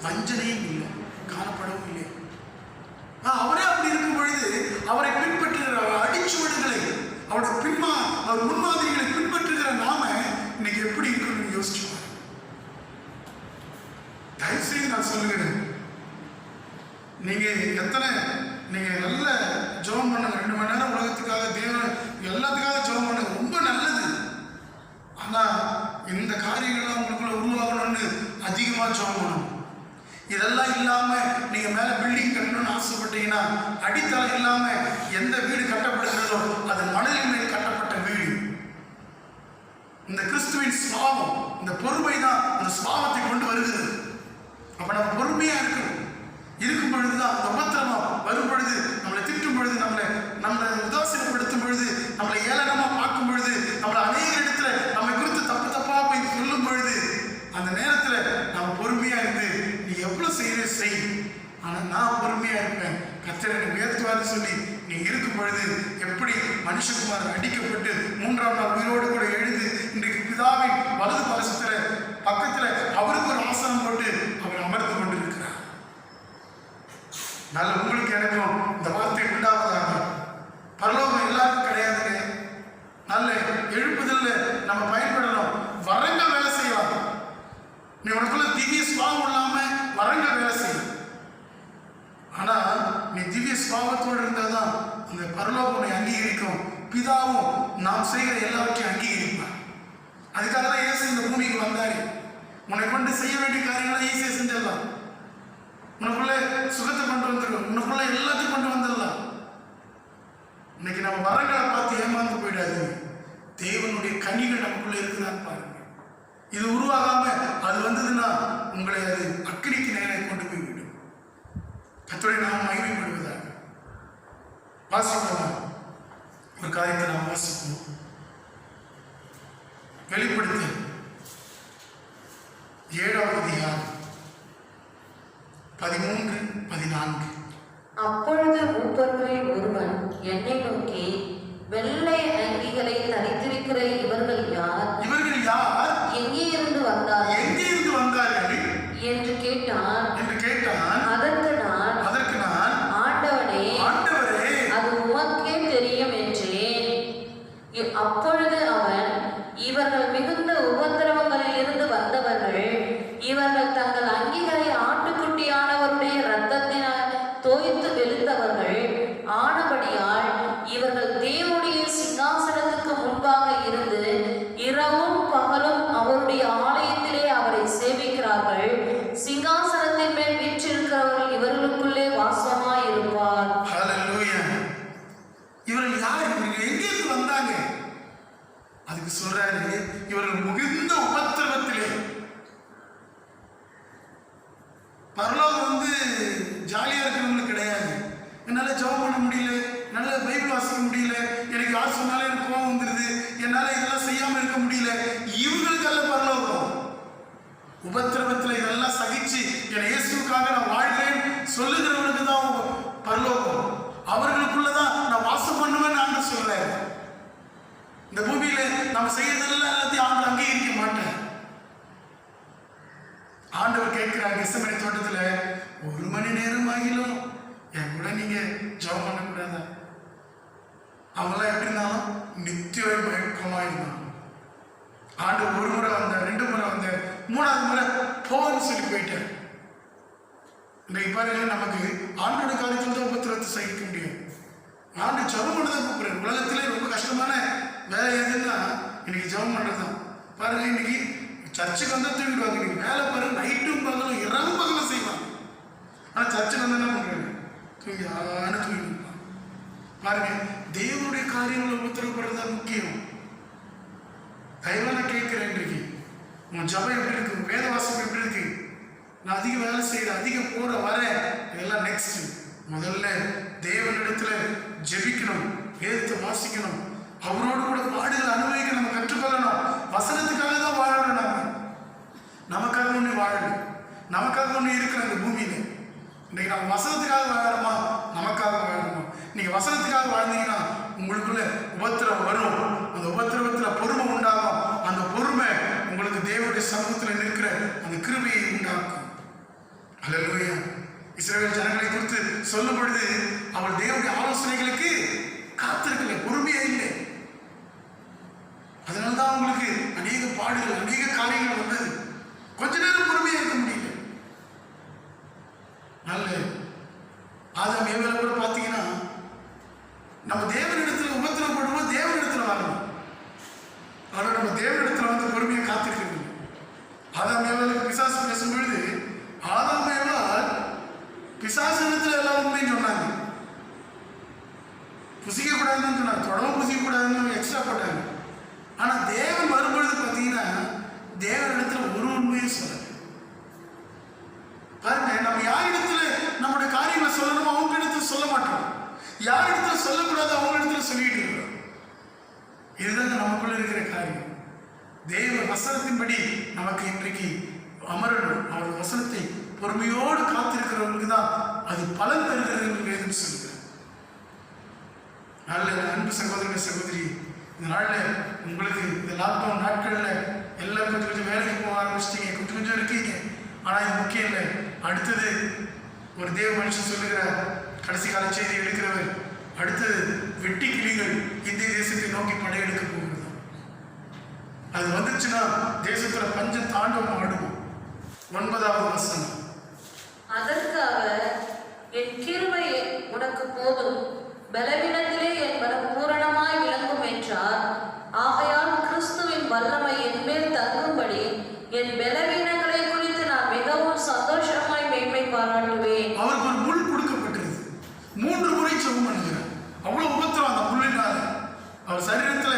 வஞ்சனையும் இல்லை, காணப்படவும் இல்லை. அவரே அப்படி இருக்கும் பொழுது அவரை பின்பற்றுகிற அடிச்சுவடுகளை, அவர் முன்மாதிரிகளை பின்பற்றுகிற நாம இன்னைக்கு எப்படி இருக்கணும்னு யோசிச்சு தயவுசெய்து நான் சொல்லுகிறேன். நீங்க நல்ல ஜெபம் பண்ணுங்க, 2 மணி நேரம் உலகத்துக்காக, தேவன் எல்லாத்துக்காக ஜெபம் பண்ணுங்க, ரொம்ப நல்லது. ஆனா இந்த காரியங்கள்லாம் உங்களுக்குள்ள உருவாகணும்னு அதிகமா ஜெபம் பண்ணணும். இதெல்லாம் இல்லாம நீங்க மேல பில்டிங் கட்டணும்னு ஆசைப்பட்டீங்கன்னா, அடித்தளம் இல்லாம எந்த வீடு கட்டப்படுகிறதோ அது மணலின் மேல் கட்டப்பட்ட வீடு. இந்த கிறிஸ்துவின் சுபாவம், இந்த பொறுமை தான் அந்த சுபாவத்தை கொண்டு வருகிறது. அப்ப நம்ம பொறுமையா இருக்கும் பொழுதுதான், அந்த உபத்திரமா வரும் பொழுது, நம்மளை திட்டும் பொழுது, நம்மளை உதாசீனப்படுத்தும் பொழுது, நம்மளை ஏளனமா பார்க்கும் பொழுது, நம்மளை அநேக இடத்துல நம்மை குறித்து தப்பா போய் சொல்லும் பொழுது, அந்த நேரத்துல நம்ம பொறுமையா இருந்து நீ எவ்வளவு செய், ஆனா நான் பொறுமையா இருப்பேன், கர்த்தர் என்னை உயர்த்துவார்னு சொல்லி நீ இருக்கும் பொழுது, எப்படி மனுஷகுமாரன் அடிக்கப்பட்டு 3ஆம் நாள் உயிரோடு கூட எழுந்து இன்றைக்கு பிதாவின் வலது பாரசத்துல பக்கத்துல அவருக்கு ஒரு ஆசனம் போட்டு அவர் அமர்ந்து கொண்டு இருக்கிறார். நல்ல உங்களுக்கு எனக்கும் இந்த வார்த்தை உண்டாவதாக. பரலோகம் எல்லாருக்கும் கிடையாதுங்க. நல்ல எழுப்புதல்ல நம்ம பயன்படணும். வரங்கள் வேலை செய்வாங்க. நீ உனக்குள்ள திவ்ய சுபாவம் இல்லாம வரங்கள் வேலை செய்யும். ஆனா நீ திவ்ய சுபாவத்தோடு இருந்தாதான் அந்த பரலோகம் உன்னை அங்கீகரிக்கும். பிதாவும் நாம் செய்கிற எல்லாவற்றையும் அங்கீகரிப்பார். அதுக்காக தான் இயேசு இந்த பூமிக்கு வந்தாரு. உன்னை கொண்டு செய்ய வேண்டிய காரியங்களை ஈஸியா செஞ்சிடலாம். உனக்குள்ள சுகத்தை கொண்டு வந்துடும், உனக்குள்ள எல்லாத்தையும் கொண்டு வந்துடலாம். இன்னைக்கு நம்ம வரங்களை பார்த்து ஏமாந்து போயிடாது. தேவனுடைய கனிகள் நமக்குள்ள இருக்குதான்னு பாருங்க. இது உருவாகாம அது வந்ததுன்னா உங்களை அது அக்கினிக்கு நேராக கொண்டு போய் விடும். கர்த்தருடைய நாமம் மகிமைப்படுவதாக. வாசிக்கலாம், ஒரு காரியத்தை நாம் வாசிப்போம். வெளிப்படுத்தல் 7ஆம் அதிகாரம் 13-14. அப்பொழுது மூப்பர்களில் ஒருவன் என்னை நோக்கி, வெள்ளை அங்கிகளை தரித்திருக்கிற இவர்கள் யார்? எங்கே இருந்து வந்தார்கள் என்று கேட்டான். அதற்கு நான் ஆண்டவனே, அது உமக்கே தெரியும் என்றேன். அப்பொழுது அவன், இவர்கள் மிகுந்த உபத்திரவங்களில் இருந்து வந்தவர்கள், இவர்கள் தங்கள் அங்கிகளை ஆட்டுக்குட்டியானவருடைய இரத்தத்தினால் தோய்த்து வெளுத்தவர்கள் ஆனபடியால் இவர்கள் தேவனுடைய சிங்காசனத்துக்கு முன்பாக இருந்து இரவும் பகலும் அவருடைய ஆலயத்திலே அவரை சேவிக்கிறார்கள். சிங்காசனத்தின் மேல் வீற்றிருக்கிறவர்கள் இவர்களுக்குள்ளே வாசமாய் இருப்பார். ஹல்லேலூயா. இவர்கள் யார்? எங்கிருந்து வந்தாங்க? அதுக்கு சொல்றாரு, இவர்கள் மிகுந்த உபத்திரவத்திலே. பரலோகம் ஜாலியா இருக்கிறவங்களுக்கு கிடையாது. என்னால ஜெபம் பண்ண முடியல, என்னால பைபிள் வாசிக்க முடியல, எனக்கு யார் சொன்னாலும் எனக்கு கோபம் வந்துருது, என்னால இதெல்லாம் செய்யாம இருக்க முடியல. இவங்களுக்கு அல்ல பரலோகம். உபத்திரவத்துல இதெல்லாம் சகிச்சு என் இயேசுக்காக நான் வாழ்கிறேன் சொல்லுகிறவனுக்கு தான் பரலோகம். அவர்களுக்குள்ளதான் நான் வாசம் பண்ணுவேன்னு ஆண்டவர் சொல்றாரு. இந்த பூமியில நம்ம செய்யறதெல்லாம் எல்லாத்தையும் ஆண்டவர் அங்கீகரிக்க மாட்டேன். ஆண்டவர் கேட்கிறார், கெத்செமனே தோட்டத்துல 1 மணி நேரம் ஆகிலும் என் கூட நீங்க ஜெபம் பண்ணக்கூடாதா? அவங்களாம் எப்படி இருந்தாலும் நித்திய மயக்கமா இருந்தாங்க. ஆண்டவர் 1 முறை வந்தார், 2 முறை வந்தார், 3ஆவது முறை போன்னு சொல்லி போயிட்டார். இன்றைக்கு பாருங்க, நமக்கு ஆண்டோட காரியத்தில் தான் உபத்திரத்தை சகிக்க முடியும். ஆண்டு ஜெபம் பண்ணதான் கூப்பிடுறாரு. உலகத்திலே ரொம்ப கஷ்டமான வேலை எதுன்னா இன்னைக்கு ஜெபம் பண்றதுதான். பாருங்க, இன்னைக்கு சர்ச்சுக்கு வந்தா தூங்கிடுவாங்க. இன்னைக்கு வேலை பாருங்க, நைட்டும் பகலும் இரவும் பகலும் செய்வாங்க. ஆனா சர்ச்சுக்கு வந்து என்ன பண்றாங்க? தூங்கிடுவாங்க. பாருங்க, தேவனுடைய காரியங்களை உபத்திரப்படுறதுதான் முக்கியம். தயவான கேட்கிறேன், இன்றைக்கு உன் ஜபம் எப்படி இருக்கு, வேத வாசகம் எப்படி இருக்கு? நான் அதிக வேலை செய்யறேன், அதிகம் போற வர, இதெல்லாம் நெக்ஸ்ட். முதல்ல தேவனிடத்துல ஜெபிக்கணும், வேதத்தை வாசிக்கணும், அவரோடு கூட பாடுகளை அனுபவிக்க நம்ம கற்றுக்கொள்ளணும். வசனத்துக்காக தான் வாழணும். நமக்காக ஒண்ணு வாழணும், நமக்காக ஒண்ணு இருக்கிற இந்த பூமியில. இன்னைக்கு நம்ம வசனத்துக்காக வாழணுமா, நமக்காக வாழணுமா? நீங்க வசனத்துக்காக வாழ்ந்தீங்கன்னா உங்களுக்குள்ள உபத்திரம் வரும். அந்த உபத்திரவத்துல பொறுமை உண்டாகும். அந்த பொறுமை உங்களுக்கு தேவனுடைய சமூகத்தில் நிற்கிற அந்த கிருபையை உண்டாக்கும். அல்லேலூயா. இஸ்ரவேல் ஜனங்களை குறித்து சொல்லும் பொழுது அவள் தேவனுடைய ஆலோசனைகளுக்கு காத்திருக்கல, பொறுமையா இல்லை. அதனால்தான் அவங்களுக்கு அநேக பாடுகள், அநேக காரியங்கள் வந்தது. கொஞ்ச நேரம் பொறுமையா இருக்க முடியல. நல்ல ஆதாம் ஏவாளை கூட பார்த்தீங்கன்னா, நம்ம தேவனிடத்துல உபத்திரப்படும்போது தேவனிடத்துல வரணும். ஆனால் நம்ம தேவனிடத்துல வந்து பொறுமையை காத்திருக்கிறது. ஆதாம் ஏவாளுக்கு பிசாசு பேசும் பொழுது ஆதாம் ஏவாள் பிசாசனத்துல எல்லாம் உண்மைன்னு சொன்னாங்க. புசிக்க கூடாதுன்னு சொன்னாங்க, தொடர்ந்து புசிக்க கூடாதுன்னு எக்ஸ்ட்ரா போட்டாங்க. ஆனா தேவன் வரும்பொழுது பார்த்தீங்கன்னா தேவனிடத்துல ஒரு உண்மையும் சொல்லல. பாருங்க, நம்ம யாரிடத்துல நம்முடைய காரியங்களை சொல்லணுமோ அவங்க இடத்துல சொல்ல மாட்டோம். யாரிடத்துல சொல்லக்கூடாது அவங்க இடத்துல சொல்லிட்டு இருக்கிறோம். இதுதான் நமக்குள்ள இருக்கிற காரியம். தேவ வசனத்தின்படி நமக்கு இன்றைக்கு அமரணும். அவருடைய வசனத்தை பொறுமையோடு காத்திருக்கிறவங்களுக்கு தான் அது பலன் தருகிறது என்று வேதம் சொல்லுகிறது. நல்ல அன்பு சகோதரனை சகோதரி, இந்த நாளில் உங்களுக்கு இந்த லாக்டவுன் நாட்களில் எல்லாம் கொஞ்சம் கொஞ்சம் வேலைக்கு போக ஆரம்பிச்சிட்டீங்க, கொஞ்சம் கொஞ்சம் இருக்கீங்க. ஆனால் இது முக்கியம் இல்லை. அடுத்தது ஒரு தேவ மனுஷன் சொல்லுகிற கடைசி கால செய்தி எடுக்கிறவர், அடுத்தது வெட்டி கிளிகள் இந்திய தேசத்தை நோக்கி படையெடுக்க போகிறது. அது வந்துச்சுன்னா தேசத்துல பஞ்சம் தாண்டவம் ஆடுவோம். 9வது வசனம். அதற்காக என் கிருபை உனக்கு போதும், பலவீனத்திலே என் பலம் பூரணமாய் விளங்கும் என்றார். ஆகையால் கிறிஸ்துவின் வல்லமை என் மேல் தங்கும்படி என் பலவீனங்களை குறித்து நான் மிகவும் சந்தோஷமாய் மேன்மை பாராட்டுவேன். அவருக்கு ஒரு முள் கொடுக்கப்பட்டிருது. 3 முறை ஜெபம் பண்ணுகிறார். அவ்வளவு உபத்திரம் அந்த முள்ளினால. அவர் சரீரத்துல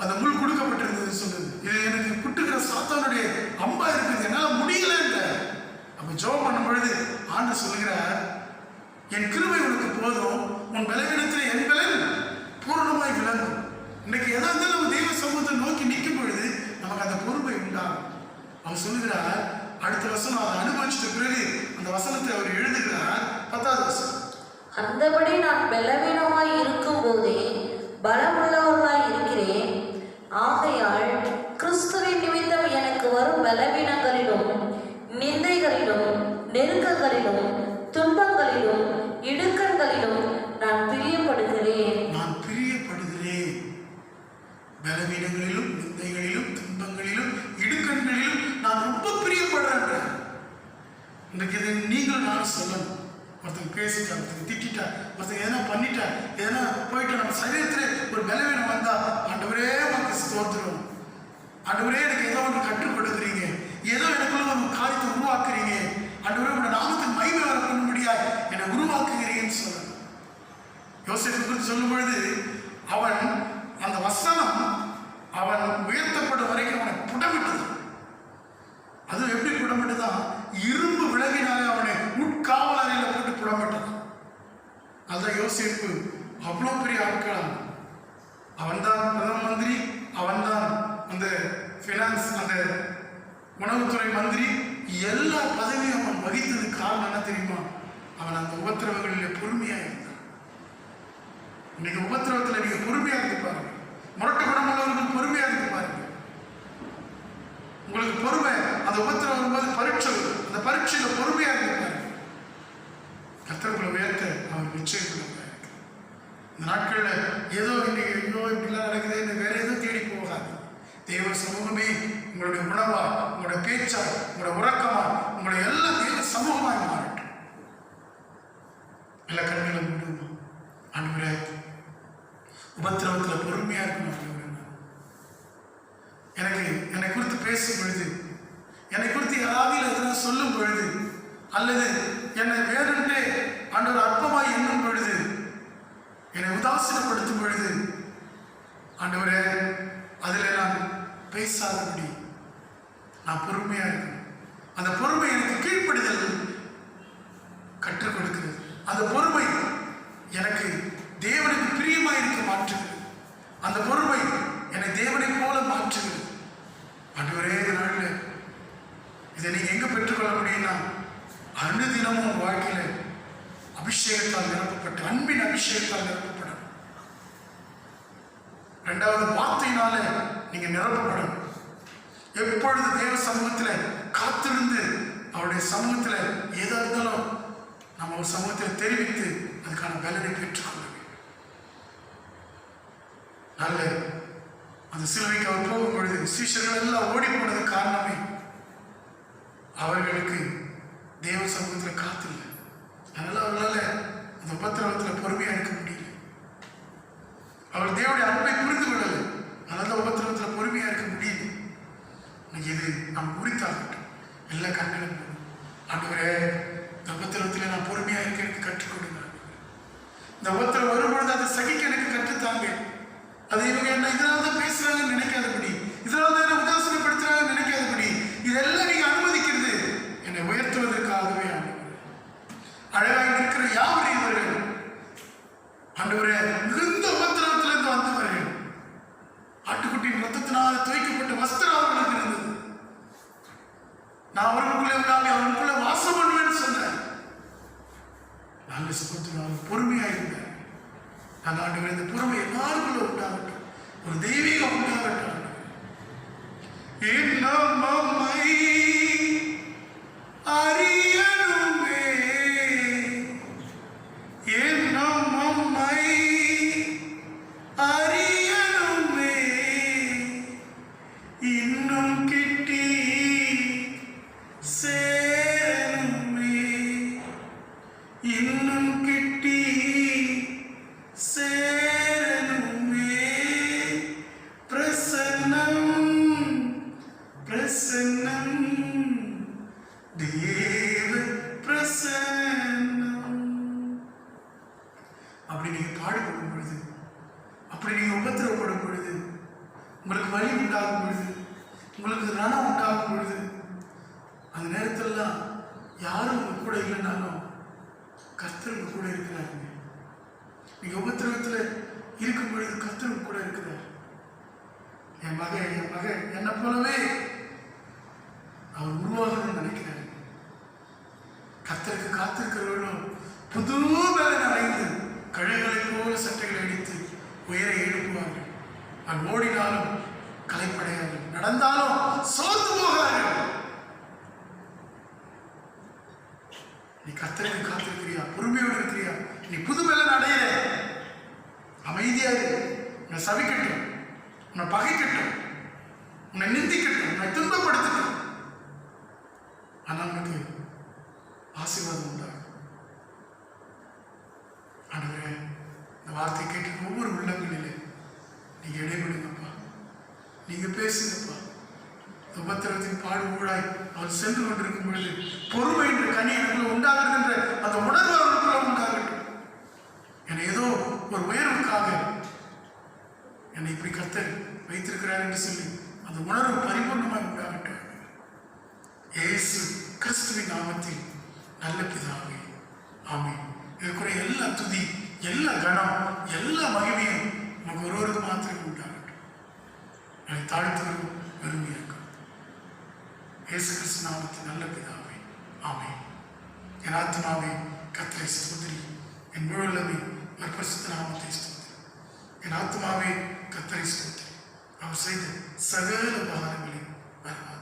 அந்த முள் கொடுக்கப்பட்டிருந்தது சொல்லுது. இது எனக்கு குட்டுகிற சாத்தானுடைய அம்பா இருக்குது, என்னால முடியல. அப்ப ஜெபம் பண்ணும் பொழுது ஆண்டவர் சொல்லுகிறார், என் கிருபை உனக்கு போதும், உன் பலவீனத்தில் என் பலன் பூரணமாய் விளங்கும். இன்னைக்கு எதா இருந்தாலும் நம்ம தெய்வ சமூகத்தை நோக்கி நிற்கும் பொழுது நமக்கு அந்த பொறுமை உண்டாகும். அவர் சொல்லுகிறார், அடுத்த வசனம் அதை அனுபவிச்சிட்ட பிறகு அந்த வசனத்தை அவர் எழுதுகிறார். 10வது வசனம். அந்தபடி நான் பலவீனமாய் இருக்கும் போதே பலமுள்ளவர்களாய் இருக்கிறேன். ஆகையால் கிறிஸ்துவின் நிமித்தம் எனக்கு வரும் பலவீனங்களிலும் நிந்தைகளிலும் நெருக்கங்களிலும் துன்பங்களிலும் இடுக்கண்களிலும் நான் பிரியப்படுகிறேன். நான் பிரியப்படுகிறேன். பலவீனங்களிலும் நிந்தைகளிலும் துன்பங்களிலும் இடுக்கண்களிலும் நான் ரொம்ப பிரியப்படுறேன். இன்றைக்கு இதை நீங்கள் நானும் சொல்லணும். ஒருத்தங்க பேசிட்டா, ஒருத்தங்க திட்டா, ஒருத்தங்க எதனா பண்ணிட்டா, எதனா போயிட்டு நம்ம சரீரத்தில் ஒரு பலவீனம் வந்தா, ஆண்டவரே உனக்கு ஸ்தோத்திரம், ஆண்டவரே எனக்கு ஏதோ ஒன்று கற்றுக் கொடுக்குறீங்க, ஏதோ எனக்குள்ள ஒரு காரியத்தை உருவாக்குறீங்க, ஆண்டவரே உங்க நாமத்துக்கு மகிமை வர பண்ணும்படியாய் என்னை உருவாக்குகிறீங்கன்னு சொல்லணும். யோசேப்பு குறித்து சொல்லும் பொழுது அவன் அந்த வசனம் அவன் உயர்த்தப்படும் வரைக்கும் அவனை புடமிட்டது. அது எப்படி புடமிட்டுதான்? இரும்பு விலகினாலே அவனை உட்காவல் அறையில போட்டு புடமிட்டான். அதுதான் யோசேப்பு அவ்வளோ பெரிய ஆட்கள். அவன்தான் பிரதம மந்திரி, அவன்தான் அந்த ஃபினான்ஸ், அந்த உணவுத்துறை மந்திரி, எல்லா பதவியும் அவன் வகித்தது காரணம் என்ன தெரியுமா? அவன் அந்த உபத்திரவங்களிலே பொறுமையா இருந்தான். இன்னைக்கு உபத்திரவத்தில் நீங்க பொறுமையா இருந்து பாருங்க. முரட்டு குணமுள்ளவர்கள் பொறுமையா இருந்து பாருங்க. உங்களுக்கு பொறுமை, அந்த உபத்திரம் வரும்போது பரீட்சை, அந்த பரீட்சையில பொறுமையா இருந்து பாருங்க. கர்த்தர்களை உயர்த்த அவர் நிச்சயம் இருக்கு. இந்த நாட்கள்ல ஏதோ இன்னைக்கு ஐயோ இப்படிலாம் நடக்குது, இந்த வேற ஏதோ தேடி போகாது. தேவ சமூகமே உங்களுடைய உணவா, உங்களுடைய பேச்சா, உங்களுடைய உறக்கமா, உங்களுடைய எல்லா தேவ சமூகமாய் மாறட்டும். எல்லா கண்களை மூடுமா. ஆண்டவரே, உபத்திரவத்தில் பொறுமையா இருக்கணும். எனக்கு என்னை குறித்து பேசும் பொழுது, என்னை குறித்து யாராவது எதனா சொல்லும் பொழுது, அல்லது என்னை வேறென்றே ஆண்டவர் அற்பமாய் எண்ணும் பொழுது, என்னை உதாசீனப்படுத்தும் பொழுது, ஆண்டவரே அதில் நான் பேசாதபடி நான் பொறுமையா இருக்கணும். அந்த பொறுமை எனக்கு கீழ்ப்படிதல் கற்றுக் கொடுக்கிறது. அந்த பொறுமை எனக்கு தேவனுக்கு பிரியமாய் இருக்க மாற்றுகிறது. அந்த பொறுமை என்னை தேவனை போல மாற்றுகிறது. ஆண்டவரே, நாளில் இதை நீங்க எங்க பெற்றுக்கொள்ள முடியும்னா, அனுதினமும் வாழ்க்கையில அபிஷேகத்தால் நிரப்பப்பட்டு, அன்பின் அபிஷேகத்தால் நிரப்பப்படும். 2வது வார்த்தையினால நீங்க நிரப்பப்படும். எப்பொழுது தேவ சமூகத்தில் காத்திருந்து அவருடைய சமூகத்தில் ஏதா இருந்தாலும் நம்ம ஒரு சமூகத்தில் தெரிவித்து அதுக்கான பலனை பெற்றுக்கொள்ள வேண்டும். நல்ல அந்த சிலுவைக்கு அவர் போகும் பொழுது சீஷர்கள் எல்லாம் ஓடி போனது காரணமே அவர்களுக்கு தேவ சமூகத்தில் காத்தில்லை. அதனால அவர்களால அந்த உபத்திரவத்தில் பொறுமையா இருக்க முடியல. அவர் தேவனுடைய அன்பை புரிந்து கொள்ளலை. அதனால உபத்திரவத்தில் பொறுமையா இருக்க முடியல. இது நம் குறித்தாகட்டும். எல்லா கண்களும் ஆண்டவரே, இந்த உபத்திரவத்தில் நான் பொறுமையா இருக்க எனக்கு கற்றுக் கொடுங்க. இந்த உபத்திரம் வரும்பொழுது அதை சகிக்க எனக்கு கற்றுத்தாங்க. அது இவங்க என்ன இதனால தான் பேசுறாங்கன்னு நினைக்காதபடி, இதனால தான் என்ன உதாசனப்படுத்துறாங்கன்னு நினைக்காதபடி, இதெல்லாம் நீங்க அனுமதிக்கிறது என்னை உயர்த்துவதற்காகவே. அழகாக இருக்கிற யாவரையும் இவர்கள் ஆண்டவரே மிகுந்த உபத்திரவத்திலிருந்து வந்தவர்கள். ஆட்டுக்குட்டியின் ரத்தத்தினால் துவைக்கப்பட்ட வஸ்திரம் அவர்களுக்கு இருந்தது. நான் அவர்களுக்குள்ளே உள்ளாங்க, அவர்களுக்குள்ள வாசம் பண்ணுவேன்னு சொன்னேன். நல்ல சுகத்தினால் பொறுமையா இருந்தேன். நான் ஆண்டவரே இந்த பொறுமை எல்லாருக்குள்ள உண்டாகட்டும், ஒரு தெய்வீகம் உண்டாகட்டும். என்னம்மை அறியணுமே, என்னம்மை அறியணுமே, இன்னும் கிட்டி சேரணுமே, இன்னும் கிட்டி சேரணுமே, பிரசன்னம் பிரசன்னம் தேவ பிரசன்னம். அப்படி நீங்க பாடுபடும் பொழுது, அப்படி நீங்க உபத்திரப்படும் பொழுது, உங்களுக்கு வலி உண்டாகும் பொழுது, உங்களுக்கு ரணம் உண்டாகும் பொழுது, அந்த நேரத்திலலாம் யாரும் உங்க கூட இல்லைனாலும் கர்த்தர் உங்க கூட இருக்கிறாருங்க. நீங்க உபத்திரவத்தில் இருக்கும் பொழுது கர்த்தர் உங்க கூட இருக்கிறார். என் மகன் என்னை போலவே அவர் உருவாகணும்னு நினைக்கிறாரு. கர்த்தருக்கு காத்திருக்கிறவர்களும் புது பலன் அடைந்து கழுகுகளை போல சட்டைகளை அடித்து உயர எழுப்புவார்கள். அவர் ஓடினாலும் களைப்படையார்கள், நடந்தாலும் சோர்ந்து போகிறார்கள். நீ கர்த்தருக்கு காத்திருக்கிறியா? பொறுமையோடு இருக்கிறியா? நீ புது பலன் அடையிற. அமைதியா இரு. உன்னை சவிக்கட்டும், உன்னை பகைக்கட்டும், உன்னை நிந்திக்கட்டும், உன்னை துன்பப்படுத்தட்டும், ஆனால் உனக்கு ஆசீர்வாதம் உண்டாகும். ஆண்டவரே, இந்த வார்த்தை கேட்டு ஒவ்வொரு உள்ளங்களிலே நீங்க இடைபடுங்கப்பா, நீங்க பேசுங்கப்பா. உபத்திரத்தின் பாடு ஊழாய் அவர் சென்று கொண்டிருக்கும் பொழுது பொறுமை என்ற கனி எனக்குள்ள உண்டாகிறது என்ற அந்த உணர்வு அவர்களுக்குள்ள உண்டாகட்டும். என்னை ஏதோ ஒரு உயர்வுக்காக என்னை இப்படி கர்த்தர் வைத்திருக்கிறார் என்று சொல்லி அந்த உணர்வு பரிபூர்ணமாக உண்டாகட்டும். இயேசு கிறிஸ்துவின் நாமத்தில் நல்ல பிதாவே, ஆமென். இதுக்குரிய எல்லா துதி, எல்லா கணம், எல்லா மகிமையும் நமக்கு ஒருவருக்கு மாத்திரம் உண்டாகட்டும். என்னை தாழ்த்துவரும் பெருமையாக இயேசு கிறிஸ்து நாமத்தில் நல்ல பிதாவே, ஆமென். என் ஆத்மாவே கர்த்தரை ஸ்தோத்திரி, என் முழு உள்ளமே அவர் பரிசுத்த நாமத்தை ஸ்தோத்திரி. என் ஆத்மாவே கர்த்தரை ஸ்தோத்திரி, அவர் செய்த சகல உபகாரங்களையும் மறவாதே.